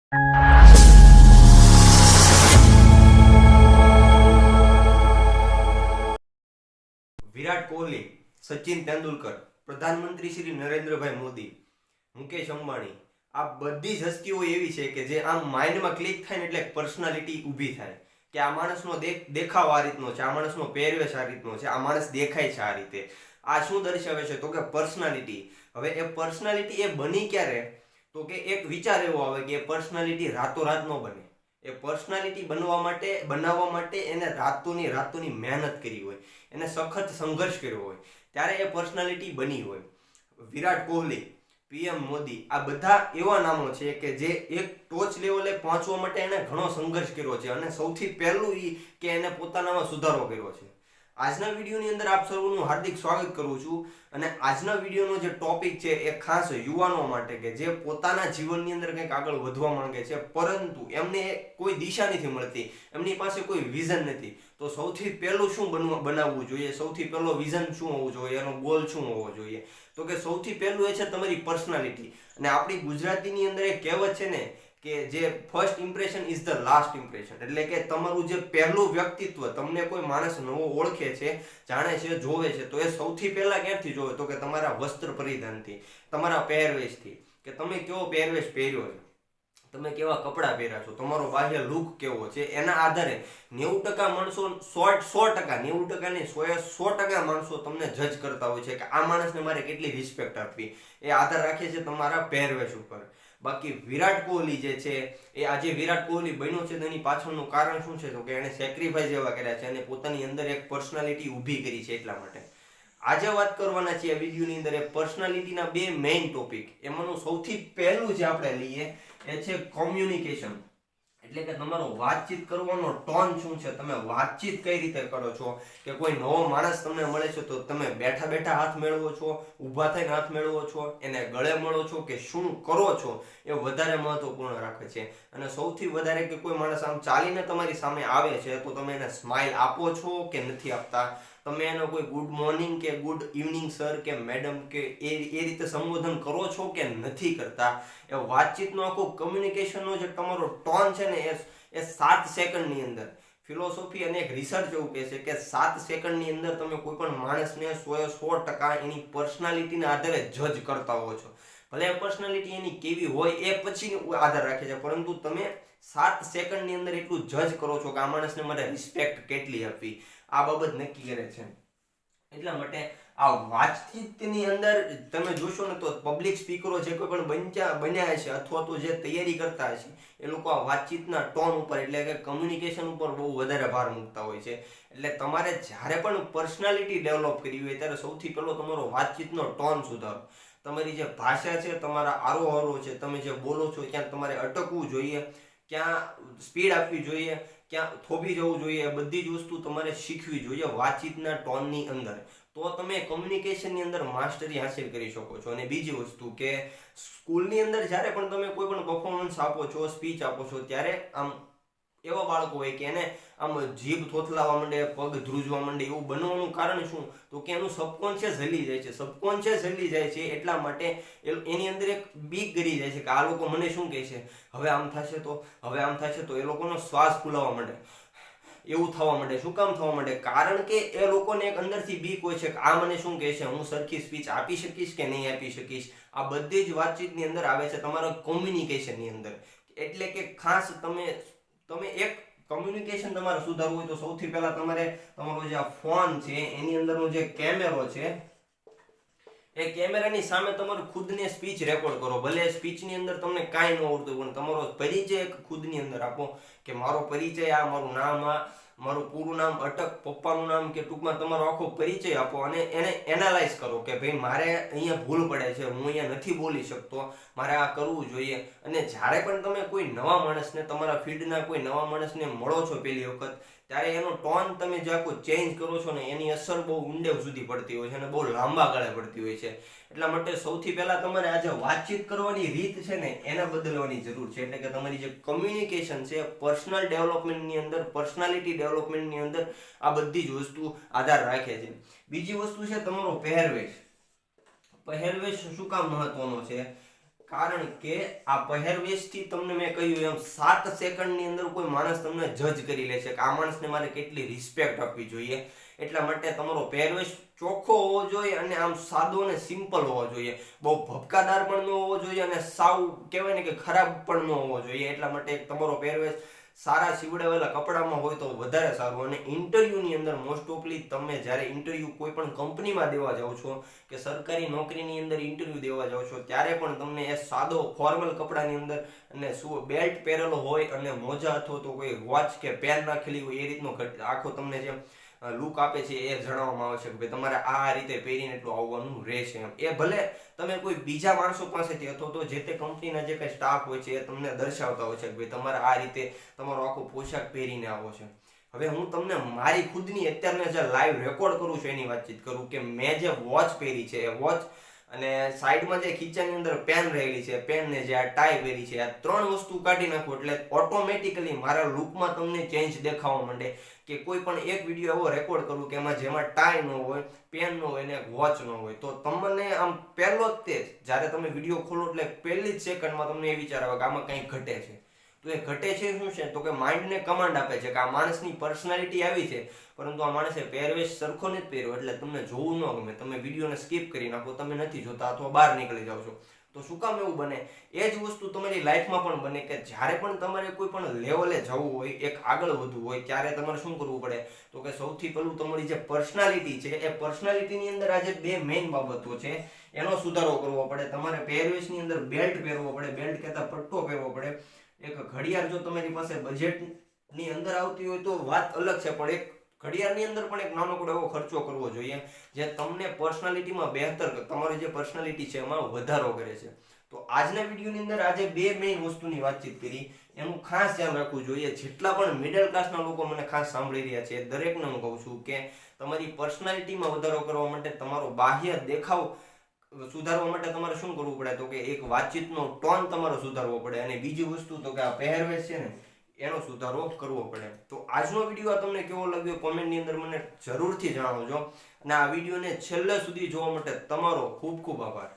વિરાટ કોહલી, સચિન તેંડુલકર, પ્રધાનમંત્રી શ્રી નરેન્દ્રભાઈ મોદી, મુકેશ અંબાણી, આ બધી જ હસ્તીઓ એવી છે કે જે આમ માઇન્ડમાં ક્લિક થાય ને એટલે પર્સનાલિટી ઊભી થાય કે આ માણસનો દેખાવ આ રીતનો છે, આ માણસનો પહેરવેશ આ રીતનો છે, આ માણસ દેખાય છે આ રીતે. આ શું દર્શાવે છે? તો કે પર્સનાલિટી. હવે એ પર્સનાલિટી એ બની ક્યારે? તો કે એક વિચાર એવો આવે કે એ પર્સનાલિટી રાતોરાત ન બને. એ પર્સનાલિટી બનાવવા માટે એને રાતોની મહેનત કરી હોય, એને સખત સંઘર્ષ કર્યો હોય, ત્યારે એ પર્સનાલિટી બની હોય. વિરાટ કોહલી, પીએમ મોદી, આ બધા એવા નામો છે કે જે એક ટોચ લેવલે પહોંચવા માટે એને ઘણો સંઘર્ષ કર્યો છે અને સૌથી પહેલું કે એને પોતાનામાં સુધારો કર્યો છે. આજના વિડીયોની અંદર આપ સૌનું હાર્દિક સ્વાગત કરું છું. અને આજના વિડીયોનો જે ટોપિક છે એ ખાસ યુવાનો માટે કે જે પોતાના જીવનની અંદર કંઈક આગળ વધવા માંગે છે, પરંતુ એમને કોઈ દિશા નથી મળતી, એમની પાસે કોઈ વિઝન નથી. તો સૌથી પહેલું શું બનાવવું જોઈએ? સૌથી પહેલો વિઝન શું હોવું જોઈએ? એનો ગોલ શું હોવો જોઈએ? તો કે સૌથી પહેલું એ છે તમારી પર્સનાલિટી. અને આપણી ગુજરાતીની અંદર એક કહેવત છે ને કે જે first impression is the last impression. એટલે કે તમારું જે પહેલું વ્યક્તિત્વ, તમને કોઈ માણસ નવો ઓળખે છે, જાણે છે, જોવે છે, તો એ સૌથી પહેલા ક્યાંથી જોવે? તો કે તમારા વસ્ત્ર પરિધાનથી, તમારા પહેરવેશથી, કે તમે કેવો પહેરવેશ પહેર્યો છે, તમે કેવા કપડાં પહેર્યા છો, તમારો બાહ્ય લુક કેવો છે, એના આધારે 90% માણસો 100% 90% નહીં, 100% માણસો તમને જજ કરતા હોય છે કે આ માણસને મારે કેટલી રિસ્પેક્ટ આપવી. એ આધાર રાખે છે તમારા પહેરવેશ ઉપર. બાકી વિરાટ કોહલી જે છે એ આજે વિરાટ કોહલી બન્યો છે તેની પાછળનું કારણ શું છે? તો કે એણે સેક્રિફાઈસ એવા કર્યા છે અને પોતાની અંદર એક પર્સનાલિટી ઊભી કરી છે. એટલા માટે આજે વાત કરવાના છીએ આ વિડીયોની અંદર એ પર્સનાલિટીના બે મેઇન ટોપિક. એમાંનું સૌથી પહેલું જે આપણે લઈએ એ છે કોમ્યુનિકેશન. એટલે કે તમારો વાતચીત કરવાનો ટોન શું છે, તમે વાતચીત કઈ રીતે કરો છો. કે કોઈ નવો માણસ તમને મળે છે તો તમે બેઠા બેઠા હાથ મેળવો છો, ઊભા થઈને હાથ મેળવો છો, એને ગળે મળો છો, કે શું કરો છો એ વધારે મહત્વપૂર્ણ રાખે છે. અને સૌથી વધારે કે કોઈ માણસ આમ ચાલીને તમારી સામે આવે છે તો તમે એને સ્માઇલ આપો છો કે નથી આપતા, તમે એનો કોઈ ગુડ મોર્નિંગ કે ગુડ ઇવનિંગ સર કે મેડમ કે એ રીતે સંબોધન કરો છો કે નથી કરતા. એ વાતચીતનો આખો કમ્યુનિકેશનનો જે તમારો ટોન છે ને એ 7 સેકન્ડની અંદર, ફિલોસોફી અને એક રિસર્ચ એવું કહે છે કે 7 સેકન્ડની અંદર તમે કોઈ પણ માણસને 100% એની પર્સનાલિટીના આધારે જજ કરતા હો છો. ભલે પર્સનાલિટી એની કેવી હોય એ પછી આધાર રાખે છે, પરંતુ તમે 7 સેકન્ડની અંદર એટલું જજ કરો છો કે આ માણસને મારે રિસ્પેક્ટ કેટલી આપવી, આ બાબત નક્કી કરે છે. એટલા માટે આ વાતચીતની અંદર તમે જોશો ને તો પબ્લિક સ્પીકરો જે કોઈ પણ બન્યા છે અથવા તો જે તૈયારી કરતા છે એ લોકો આ વાતચીતના ટોન ઉપર એટલે કે કમ્યુનિકેશન ઉપર બહુ વધારે ભાર મૂકતા હોય છે. એટલે તમારે જ્યારે પણ પર્સનાલિટી ડેવલપ કરવી હોય ત્યારે સૌથી પહેલો તમારો વાતચીતનો ટોન સુધારો. તમારી જે ભાષા છે, તમારા આરોહરો છે, તમે જે બોલો છો ક્યાં તમારે અટકવું જોઈએ, ક્યાં સ્પીડ આપવી જોઈએ, ક્યાં થોભી જવું જોઈએ, એ બધી જ વસ્તુ તમારે શીખવી જોઈએ વાતચીતના ટોનની અંદર. તો તમે કમ્યુનિકેશનની અંદર માસ્ટરી હાંસિલ કરી શકો છો. અને બીજી વસ્તુ કે સ્કૂલની અંદર જ્યારે પણ તમે કોઈ પણ પરફોર્મન્સ આપો છો, સ્પીચ આપો છો, ત્યારે આમ એવા બાળકો હોય કે એને આમ જીભ થોથલાવા માંડે, પગ ધ્રુજવા માંડે. એવું બનવાનું કારણ શું? તો કે એનું સબકોન્શિયસ હલી જાય છે. સબકોન્શિયસ હલી જાય છે એટલા માટે એની અંદર એક બીક ગરી જાય છે કે આ લોકો મને શું કહે છે, હવે આમ થશે તો, હવે આમ થશે તો. એ લોકોનો શ્વાસ ફૂલાવા માંડે, એવું થવા માંડે. શું કામ થવા માંડે? કારણ કે એ લોકોને એક અંદરથી બીક હોય છે કે આ મને શું કહે છે, હું સરખી સ્પીચ આપી શકીશ કે નહીં આપી શકીશ. આ બધી જ વાતચીતની અંદર આવે છે, તમારા કોમ્યુનિકેશનની અંદર. એટલે કે ખાસ તમે એક કમ્યુનિકેશન તમારે સુધારવું હોય તો સૌથી પહેલા તમારે તમારો જે ફોન છે એની અંદરનો જે કેમેરો છે એ કેમેરાની સામે તમારું ખુદને સ્પીચ રેકોર્ડ કરો. ભલે સ્પીચની અંદર તમને કાંઈ ન આવડતું પણ તમારો પરિચય ખુદની અંદર આપો કે મારો પરિચય આ, મારું નામ આ, મારું પૂરું નામ અટક, પપ્પાનું નામ, કે ટૂંકમાં તમારો આખો પરિચય આપો અને એને એનાલાઇઝ કરો કે ભાઈ મારે અહીંયા ભૂલ પડે છે, હું અહીંયા નથી બોલી શકતો, મારે આ કરવું જોઈએ. અને જ્યારે પણ તમે કોઈ નવા માણસને, તમારા ફીલ્ડના કોઈ નવા માણસને મળો છો પહેલી વખત, ત્યારે એનો ટોન તમે જે આખો ચેન્જ કરો છો ને એની અસર બહુ ઊંડે સુધી પડતી હોય છે અને બહુ લાંબા ગાળે પડતી હોય છે. એટલા માટે સૌથી પહેલા તમારે આજે વાતચીત કરવાની રીત છે ને એને બદલવાની જરૂર છે. એટલે કે તમારી જે કમ્યુનિકેશન છે, પર્સનલ ડેવલપમેન્ટની અંદર, પર્સનાલિટી ડેવલપમેન્ટની અંદર આ બધી જ વસ્તુ આધાર રાખે છે. બીજી વસ્તુ છે તમારો પહેરવેશ. પહેરવેશ શું કામ મહત્વનો છે? કારણ કે આ પહેરવેશથી તમને મેં કહ્યું એમ 7 સેકન્ડની અંદર કોઈ માણસ તમને જજ કરી લે છે કે આ માણસને મારે કેટલી રિસ્પેક્ટ આપવી જોઈએ. એટલા માટે તમારો પહેરવેશ ચોખ્ખો હોવો જોઈએ અને આમ સાદો અને સિમ્પલ હોવો જોઈએ. બહુ ભપકાદાર પણ ન હોવો જોઈએ અને સાવ કહેવાય ને કે ખરાબ પણ ન હોવો જોઈએ. એટલા માટે તમારો પહેરવેશ સારા સીવડાવેલા કપડામાં હોય તો વધારે સારું. અને ઇન્ટરવ્યુની અંદર મોસ્ટ ઓફલી તમે જ્યારે ઇન્ટરવ્યુ કોઈ પણ કંપનીમાં દેવા જાઓ છો કે સરકારી નોકરીની અંદર ઇન્ટરવ્યુ દેવા જાઓ છો ત્યારે પણ તમને એ સાદો ફોર્મલ કપડાની અંદર અને શું બેલ્ટ પહેરેલો હોય અને મોજા અથવા તો કોઈ વોચ કે પેન રાખેલી હોય એ રીતનો આખો તમને જે લુક આપે છે એ જણાવવામાં આવે છે કે ભાઈ તમારે આ રીતે પહેરીને એટલું આવવાનું રહેશે. એ ભલે તમે કોઈ બીજા માણસો પાસેથી અથવા તો જે તે કંપનીના જે કંઈ સ્ટાફ હોય છે એ તમને દર્શાવતા હોય છે કે ભાઈ તમારે આ રીતે તમારો આખો પોશાક પહેરીને આવો છે. હવે હું તમને મારી ખુદની અત્યારને જે લાઈવ રેકોર્ડ કરું છું એની વાતચીત કરું કે મેં જે વોચ પહેરી છે એ વોચ અને સાઈડમાં જે ખીચાની અંદર પેન રહેલી છે, પેન ને જે આ ટાઈ પહેરી છે, આ 3 વસ્તુ કાઢી નાખો એટલે ઓટોમેટિકલી મારા લુકમાં તમને ચેન્જ દેખાવા માંડે. કે કોઈ પણ એક વિડીયો એવો રેકોર્ડ કરું કે એમાં જેમાં ટાઈ ન હોય, પેન ન હોય ને વોચ ન હોય તો તમને આમ પહેલો જ તે જ્યારે તમે વિડીયો ખોલો એટલે પહેલી જ સેકન્ડમાં તમને એ વિચાર આવે કે આમાં કંઈક ઘટે છે. તો એ ઘટે છે શું છે તો કે માઇન્ડને કમાન્ડ આપે છે કે આ માણસની પર્સનાલિટી આવી છે પરંતુ આ માણસે પહેરવેશ સરખો નથી પહેર્યો એટલે તમને જોવું ન ગમે. તમે વિડીયોને સ્કીપ કરી નાખો, તમે નથી જોતા અથવા બહાર નીકળી જાઓ છો. તો શું કામ એવું બને? એ જ વસ્તુ તમારી લાઈફમાં પણ બને કે જ્યારે પણ તમારે કોઈ પણ લેવલે જવું હોય, એક આગળ વધવું હોય ત્યારે તમારે શું કરવું પડે તો કે સૌથી પહેલું તમારી જે પર્સનાલિટી છે એ પર્સનાલિટીની અંદર આજે 2 મેઇન બાબતો છે એનો સુધારો કરવો પડે. તમારે પહેરવેશની અંદર બેલ્ટ પહેરવો પડે, બેલ્ટ કહેતા પટ્ટો પહેરવો પડે. એક ઘડિયાળ જો તમારી પાસે બજેટની અંદર આવતી હોય તો વાત અલગ છે, પણ એક ઘડિયાળની અંદર પણ એક નાનકડો એવો ખર્ચો કરવો જોઈએ જે તમને પર્સનાલિટીમાં બહેતર, તમારી જે પર્સનાલિટી છે એમાં વધારો કરે છે. તો આજના વિડીયોની અંદર આજે 2 મેઇન વસ્તુની વાતચીત કરી, એનું ખાસ ધ્યાન રાખવું જોઈએ. જેટલા પણ મિડલ ક્લાસના લોકો મને ખાસ સાંભળી રહ્યા છે દરેકને હું કહું છું કે તમારી પર્સનાલિટીમાં વધારો કરવા માટે, તમારો બાહ્ય દેખાવ સુધારવા માટે તમારે શું કરવું પડે તો કે એક વાતચીતનો ટોન તમારો સુધારવો પડે અને બીજી વસ્તુ તો કે આ પહેરવેશ છે ને એનો સુધારો કરવો પડે. તો આજનો વિડીયો તમને કેવો લાગ્યો કોમેન્ટની અંદર મને જરૂરથી જણાવજો અને આ વિડીયોને છેલ્લે સુધી જોવા માટે તમારો ખૂબ ખૂબ આભાર.